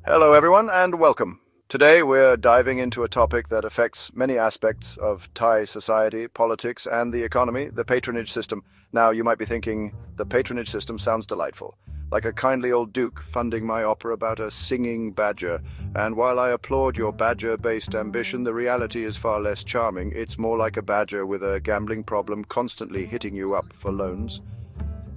Hello everyone and welcome. Today we're diving into a topic that affects many aspects of Thai society, politics, and the economy, the patronage system. Now you might be thinking, the patronage system sounds delightful, like a kindly old duke funding my opera about a singing badger. And while I applaud your badger-based ambition, the reality is far less charming. It's more like a badger with a gambling problem constantly hitting you up for loans.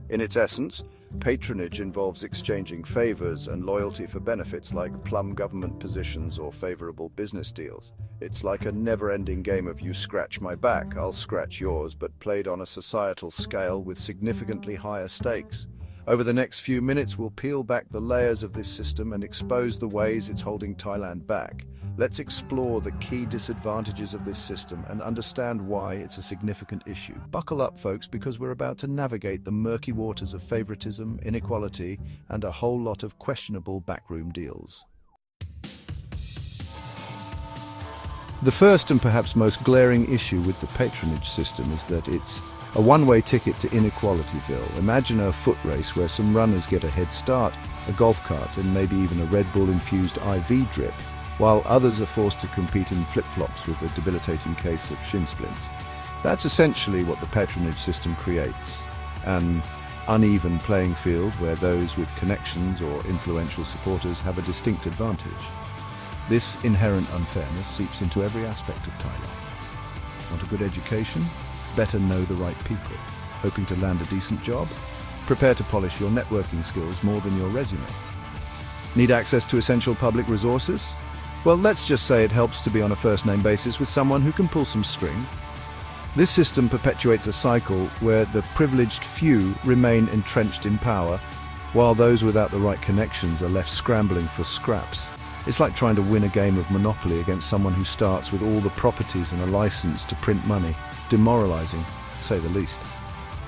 In its essence, patronage involves exchanging favors and loyalty for benefits like plum government positions or favorable business deals. It's like a never-ending game of you scratch my back, I'll scratch yours, but played on a societal scale with significantly higher stakes. Over the next few minutes, we'll peel back the layers of this system and expose the ways it's holding Thailand back. Let's explore the key disadvantages of this system and understand why it's a significant issue. Buckle up, folks, because we're about to navigate the murky waters of favoritism, inequality, and a whole lot of questionable backroom deals. The first and perhaps most glaring issue with the patronage system is that it's a one-way ticket to inequalityville. Imagine a foot race where some runners get a head start, a golf cart, and maybe even a Red Bull-infused IV drip, while others are forced to compete in flip-flops with a debilitating case of shin splints. That's essentially what the patronage system creates, an uneven playing field where those with connections or influential supporters have a distinct advantage. This inherent unfairness seeps into every aspect of Thai life. Want a good education? Better know the right people. Hoping to land a decent job? Prepare to polish your networking skills more than your resume. Need access to essential public resources? Well, let's just say it helps to be on a first-name basis with someone who can pull some string. This system perpetuates a cycle where the privileged few remain entrenched in power, while those without the right connections are left scrambling for scraps. It's like trying to win a game of Monopoly against someone who starts with all the properties and a license to print money. Demoralizing, to say the least.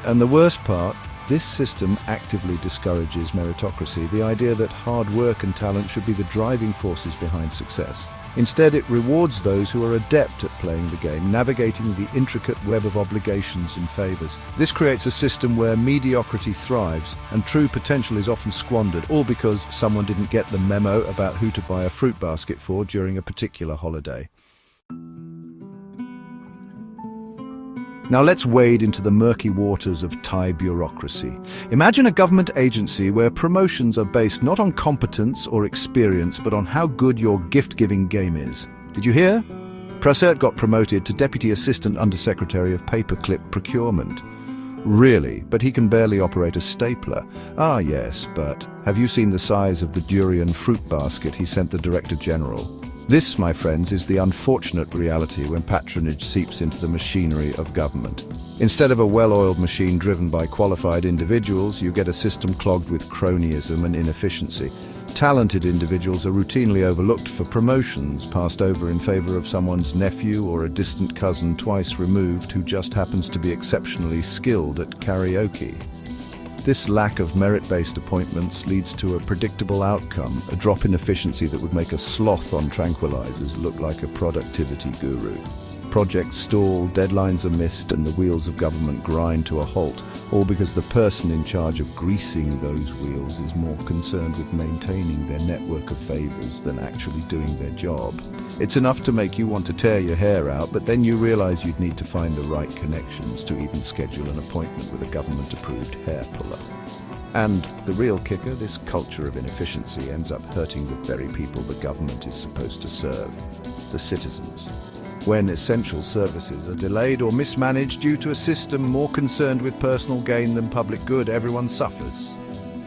And the worst part, this system actively discourages meritocracy, the idea that hard work and talent should be the driving forces behind success. Instead, it rewards those who are adept at playing the game, navigating the intricate web of obligations and favors. This creates a system where mediocrity thrives and true potential is often squandered, all because someone didn't get the memo about who to buy a fruit basket for during a particular holiday. Now let's wade into the murky waters of Thai bureaucracy. Imagine a government agency where promotions are based not on competence or experience, but on how good your gift-giving game is. Did you hear? Prasert got promoted to Deputy Assistant Undersecretary of Paperclip Procurement. Really? But he can barely operate a stapler. Ah yes, but have you seen the size of the durian fruit basket he sent the Director General? This, my friends, is the unfortunate reality when patronage seeps into the machinery of government. Instead of a well-oiled machine driven by qualified individuals, you get a system clogged with cronyism and inefficiency. Talented individuals are routinely overlooked for promotions, passed over in favor of someone's nephew or a distant cousin twice removed who just happens to be exceptionally skilled at karaoke. This lack of merit-based appointments leads to a predictable outcome, a drop in efficiency that would make a sloth on tranquilizers look like a productivity guru. Projects stall, deadlines are missed, and the wheels of government grind to a halt, all because the person in charge of greasing those wheels is more concerned with maintaining their network of favors than actually doing their job. It's enough to make you want to tear your hair out, but then you realize you'd need to find the right connections to even schedule an appointment with a government-approved hair puller. And the real kicker, this culture of inefficiency ends up hurting the very people the government is supposed to serve, the citizens. When essential services are delayed or mismanaged due to a system more concerned with personal gain than public good, everyone suffers.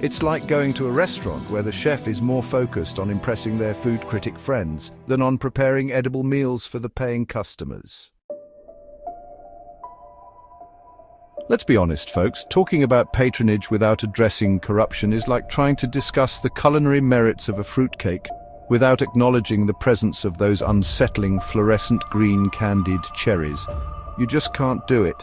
It's like going to a restaurant where the chef is more focused on impressing their food critic friends than on preparing edible meals for the paying customers. Let's be honest, folks, talking about patronage without addressing corruption is like trying to discuss the culinary merits of a fruitcake without acknowledging the presence of those unsettling fluorescent green candied cherries. You just can't do it.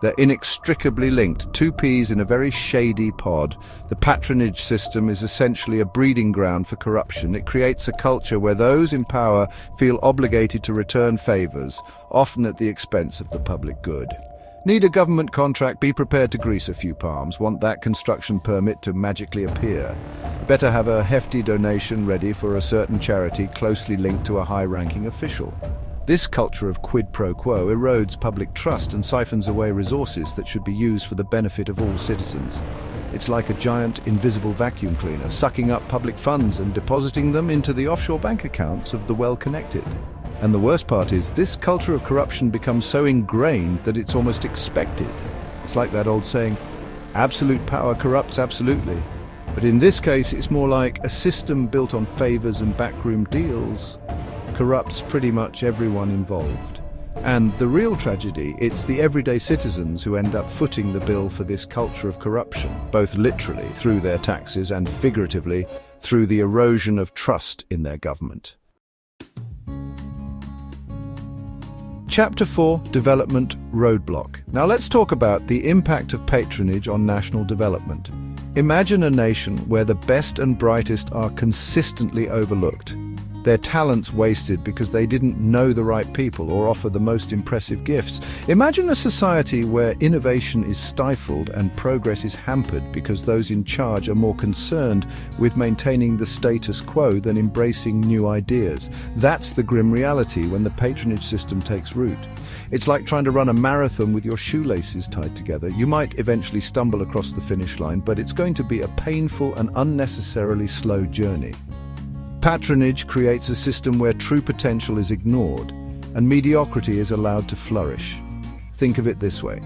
They're inextricably linked, two peas in a very shady pod. The patronage system is essentially a breeding ground for corruption. It creates a culture where those in power feel obligated to return favors, often at the expense of the public good. Need a government contract? Be prepared to grease a few palms. Want that construction permit to magically appear? better have a hefty donation ready for a certain charity closely linked to a high-ranking official. This culture of quid pro quo erodes public trust and siphons away resources that should be used for the benefit of all citizens. It's like a giant invisible vacuum cleaner, sucking up public funds and depositing them into the offshore bank accounts of the well-connected. And the worst part is, this culture of corruption becomes so ingrained that it's almost expected. It's like that old saying, absolute power corrupts absolutely. But in this case, it's more like a system built on favors and backroom deals corrupts pretty much everyone involved. And the real tragedy, it's the everyday citizens who end up footing the bill for this culture of corruption, both literally through their taxes and figuratively through the erosion of trust in their government. Chapter 4, Development Roadblock. Now let's talk about the impact of patronage on national development. Imagine a nation where the best and brightest are consistently overlooked, their talents wasted because they didn't know the right people or offer the most impressive gifts. Imagine a society where innovation is stifled and progress is hampered because those in charge are more concerned with maintaining the status quo than embracing new ideas. That's the grim reality when the patronage system takes root. It's like trying to run a marathon with your shoelaces tied together. You might eventually stumble across the finish line, but it's going to be a painful and unnecessarily slow journey. Patronage creates a system where true potential is ignored and mediocrity is allowed to flourish. Think of it this way.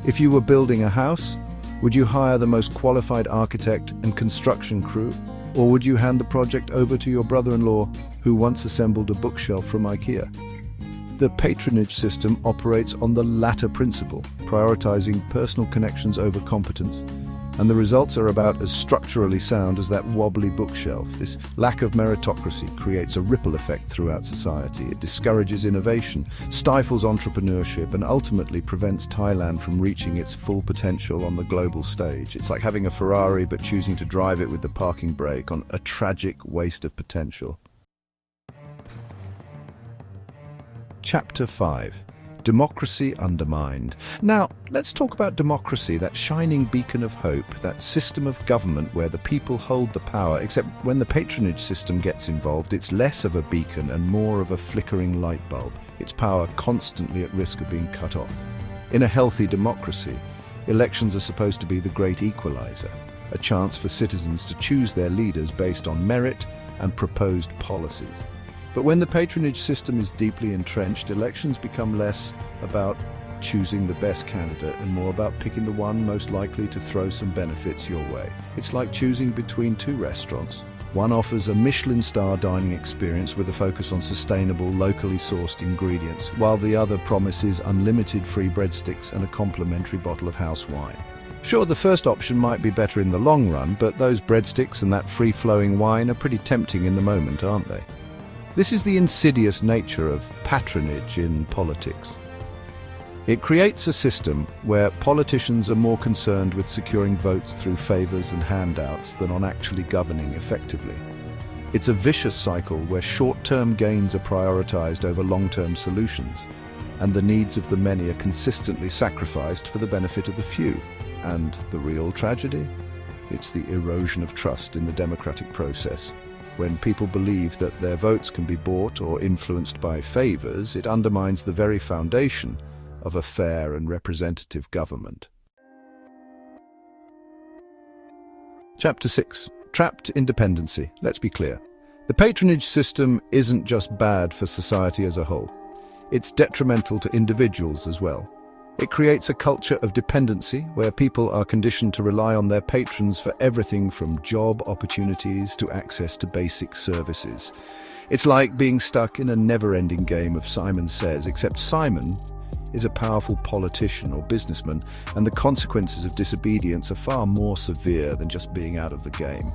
If you were building a house, would you hire the most qualified architect and construction crew? Or would you hand the project over to your brother-in-law who once assembled a bookshelf from IKEA? The patronage system operates on the latter principle, prioritizing personal connections over competence. And the results are about as structurally sound as that wobbly bookshelf. This lack of meritocracy creates a ripple effect throughout society. It discourages innovation, stifles entrepreneurship, and ultimately prevents Thailand from reaching its full potential on the global stage. It's like having a Ferrari but choosing to drive it with the parking brake, on a tragic waste of potential. Chapter 5. Democracy undermined. Now, let's talk about democracy, that shining beacon of hope, that system of government where the people hold the power, except when the patronage system gets involved, it's less of a beacon and more of a flickering light bulb, its power constantly at risk of being cut off. In a healthy democracy, elections are supposed to be the great equalizer, a chance for citizens to choose their leaders based on merit and proposed policies. But when the patronage system is deeply entrenched, elections become less about choosing the best candidate and more about picking the one most likely to throw some benefits your way. It's like choosing between two restaurants. One offers a Michelin-star dining experience with a focus on sustainable, locally sourced ingredients, while the other promises unlimited free breadsticks and a complimentary bottle of house wine. Sure, the first option might be better in the long run, but those breadsticks and that free-flowing wine are pretty tempting in the moment, aren't they? This is the insidious nature of patronage in politics. It creates a system where politicians are more concerned with securing votes through favors and handouts than on actually governing effectively. It's a vicious cycle where short-term gains are prioritized over long-term solutions, and the needs of the many are consistently sacrificed for the benefit of the few. And the real tragedy? It's the erosion of trust in the democratic process. When people believe that their votes can be bought or influenced by favors, it undermines the very foundation of a fair and representative government. Chapter 6. Trapped independency. Let's be clear. The patronage system isn't just bad for society as a whole. It's detrimental to individuals as well. It creates a culture of dependency where people are conditioned to rely on their patrons for everything from job opportunities to access to basic services. It's like being stuck in a never-ending game of Simon Says, except Simon is a powerful politician or businessman, and the consequences of disobedience are far more severe than just being out of the game.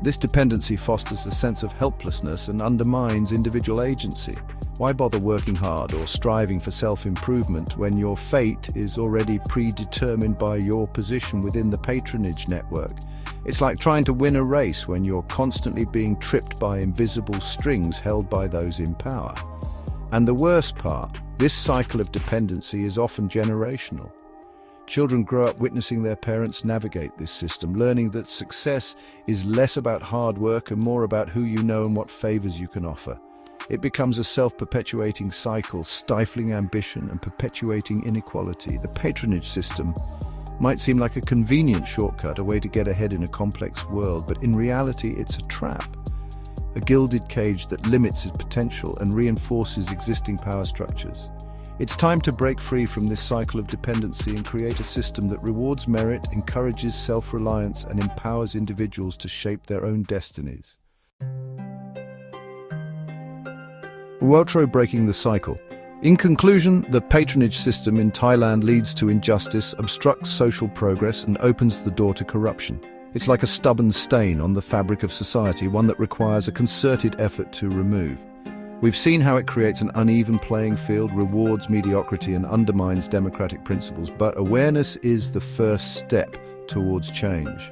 This dependency fosters a sense of helplessness and undermines individual agency. Why bother working hard or striving for self-improvement when your fate is already predetermined by your position within the patronage network? It's like trying to win a race when you're constantly being tripped by invisible strings held by those in power. And the worst part, this cycle of dependency is often generational. Children grow up witnessing their parents navigate this system, learning that success is less about hard work and more about who you know and what favors you can offer. It becomes a self-perpetuating cycle, stifling ambition and perpetuating inequality. The patronage system might seem like a convenient shortcut, a way to get ahead in a complex world, but in reality it's a trap. A gilded cage that limits its potential and reinforces existing power structures. It's time to break free from this cycle of dependency and create a system that rewards merit, encourages self-reliance, and empowers individuals to shape their own destinies. Outro: breaking the cycle. In conclusion, the patronage system in Thailand leads to injustice, obstructs social progress, and opens the door to corruption. It's like a stubborn stain on the fabric of society, one that requires a concerted effort to remove. We've seen how it creates an uneven playing field, rewards mediocrity, and undermines democratic principles, but awareness is the first step towards change.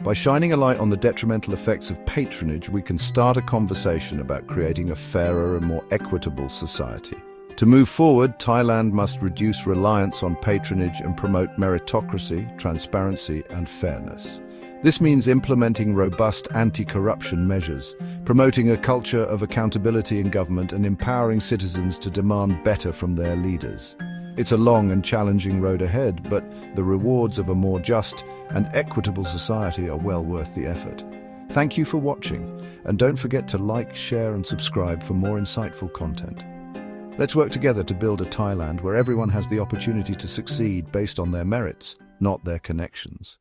By shining a light on the detrimental effects of patronage, we can start a conversation about creating a fairer and more equitable society. To move forward, Thailand must reduce reliance on patronage and promote meritocracy, transparency, and fairness. This means implementing robust anti-corruption measures, promoting a culture of accountability in government, and empowering citizens to demand better from their leaders. It's a long and challenging road ahead, but the rewards of a more just and equitable society are well worth the effort. Thank you for watching, and don't forget to like, share, and subscribe for more insightful content. Let's work together to build a Thailand where everyone has the opportunity to succeed based on their merits, not their connections.